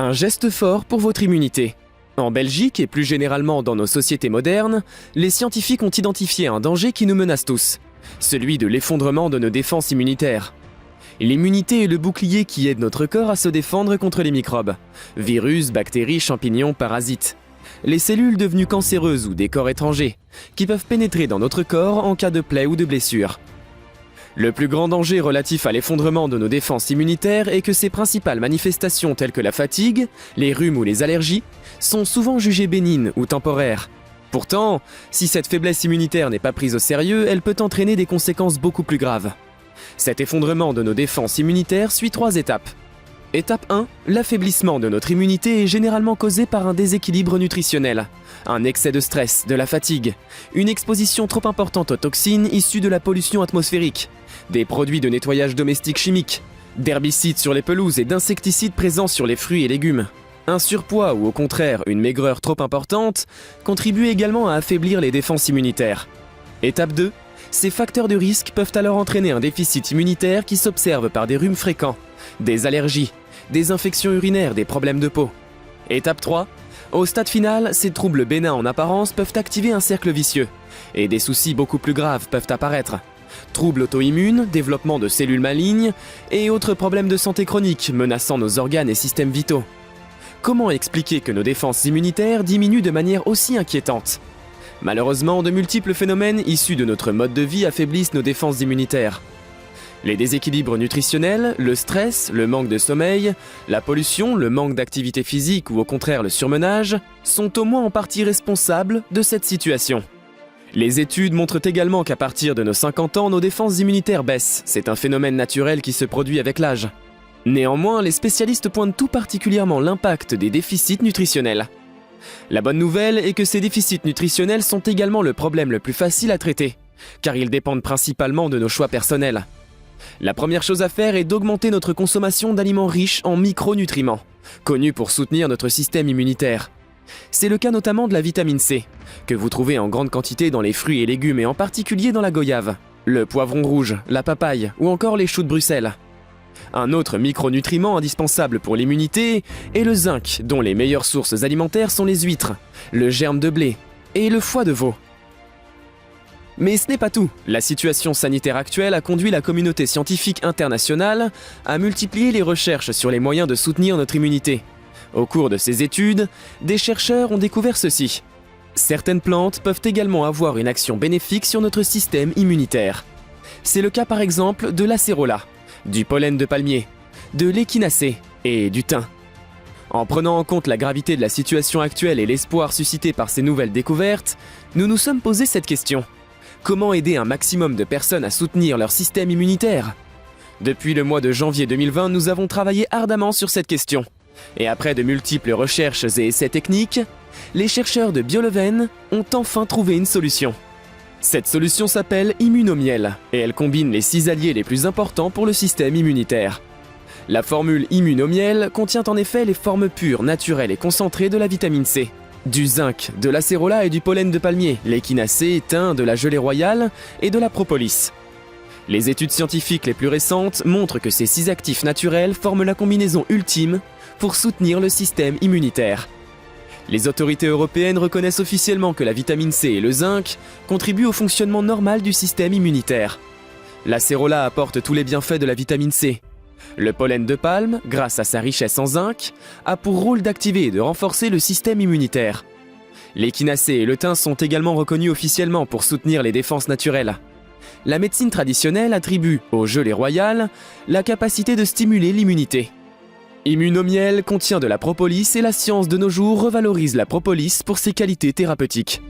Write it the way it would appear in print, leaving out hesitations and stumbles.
Un geste fort pour votre immunité. En Belgique et plus généralement dans nos sociétés modernes, les scientifiques ont identifié un danger qui nous menace tous, celui de l'effondrement de nos défenses immunitaires. L'immunité est le bouclier qui aide notre corps à se défendre contre les microbes, virus, bactéries, champignons, parasites. Les cellules devenues cancéreuses ou des corps étrangers, qui peuvent pénétrer dans notre corps en cas de plaie ou de blessure. Le plus grand danger relatif à l'effondrement de nos défenses immunitaires est que ces principales manifestations telles que la fatigue, les rhumes ou les allergies sont souvent jugées bénignes ou temporaires. Pourtant, si cette faiblesse immunitaire n'est pas prise au sérieux, elle peut entraîner des conséquences beaucoup plus graves. Cet effondrement de nos défenses immunitaires suit 3 étapes. Étape 1, l'affaiblissement de notre immunité est généralement causé par un déséquilibre nutritionnel, un excès de stress, de la fatigue, une exposition trop importante aux toxines issues de la pollution atmosphérique, des produits de nettoyage domestique chimiques, d'herbicides sur les pelouses et d'insecticides présents sur les fruits et légumes. Un surpoids ou au contraire une maigreur trop importante contribue également à affaiblir les défenses immunitaires. Étape 2, ces facteurs de risque peuvent alors entraîner un déficit immunitaire qui s'observe par des rhumes fréquents, des allergies, des infections urinaires, des problèmes de peau. Étape 3, au stade final, ces troubles bénins en apparence peuvent activer un cercle vicieux, et des soucis beaucoup plus graves peuvent apparaître. Troubles auto-immunes, développement de cellules malignes, et autres problèmes de santé chroniques menaçant nos organes et systèmes vitaux. Comment expliquer que nos défenses immunitaires diminuent de manière aussi inquiétante ? Malheureusement, de multiples phénomènes issus de notre mode de vie affaiblissent nos défenses immunitaires. Les déséquilibres nutritionnels, le stress, le manque de sommeil, la pollution, le manque d'activité physique ou au contraire le surmenage sont au moins en partie responsables de cette situation. Les études montrent également qu'à partir de nos 50 ans, nos défenses immunitaires baissent. C'est un phénomène naturel qui se produit avec l'âge. Néanmoins, les spécialistes pointent tout particulièrement l'impact des déficits nutritionnels. La bonne nouvelle est que ces déficits nutritionnels sont également le problème le plus facile à traiter, car ils dépendent principalement de nos choix personnels. La première chose à faire est d'augmenter notre consommation d'aliments riches en micronutriments, connus pour soutenir notre système immunitaire. C'est le cas notamment de la vitamine C, que vous trouvez en grande quantité dans les fruits et légumes et en particulier dans la goyave, le poivron rouge, la papaye ou encore les choux de Bruxelles. Un autre micronutriment indispensable pour l'immunité est le zinc, dont les meilleures sources alimentaires sont les huîtres, le germe de blé et le foie de veau. Mais ce n'est pas tout. La situation sanitaire actuelle a conduit la communauté scientifique internationale à multiplier les recherches sur les moyens de soutenir notre immunité. Au cours de ces études, des chercheurs ont découvert ceci. Certaines plantes peuvent également avoir une action bénéfique sur notre système immunitaire. C'est le cas par exemple de l'acérola, du pollen de palmier, de l'échinacée et du thym. En prenant en compte la gravité de la situation actuelle et l'espoir suscité par ces nouvelles découvertes, nous nous sommes posé cette question. Comment aider un maximum de personnes à soutenir leur système immunitaire ? Depuis le mois de janvier 2020, nous avons travaillé ardemment sur cette question. Et après de multiples recherches et essais techniques, les chercheurs de BioLeuven ont enfin trouvé une solution. Cette solution s'appelle Immunomiel et elle combine les 6 alliés les plus importants pour le système immunitaire. La formule Immunomiel contient en effet les formes pures, naturelles et concentrées de la vitamine C, du zinc, de l'acérola et du pollen de palmier, l'échinacée, thym, de la gelée royale et de la propolis. Les études scientifiques les plus récentes montrent que ces 6 actifs naturels forment la combinaison ultime pour soutenir le système immunitaire. Les autorités européennes reconnaissent officiellement que la vitamine C et le zinc contribuent au fonctionnement normal du système immunitaire. L'acérola apporte tous les bienfaits de la vitamine C. Le pollen de palme, grâce à sa richesse en zinc, a pour rôle d'activer et de renforcer le système immunitaire. L'échinacée et le thym sont également reconnus officiellement pour soutenir les défenses naturelles. La médecine traditionnelle attribue au gelée royale la capacité de stimuler l'immunité. Immunomiel contient de la propolis et la science de nos jours revalorise la propolis pour ses qualités thérapeutiques.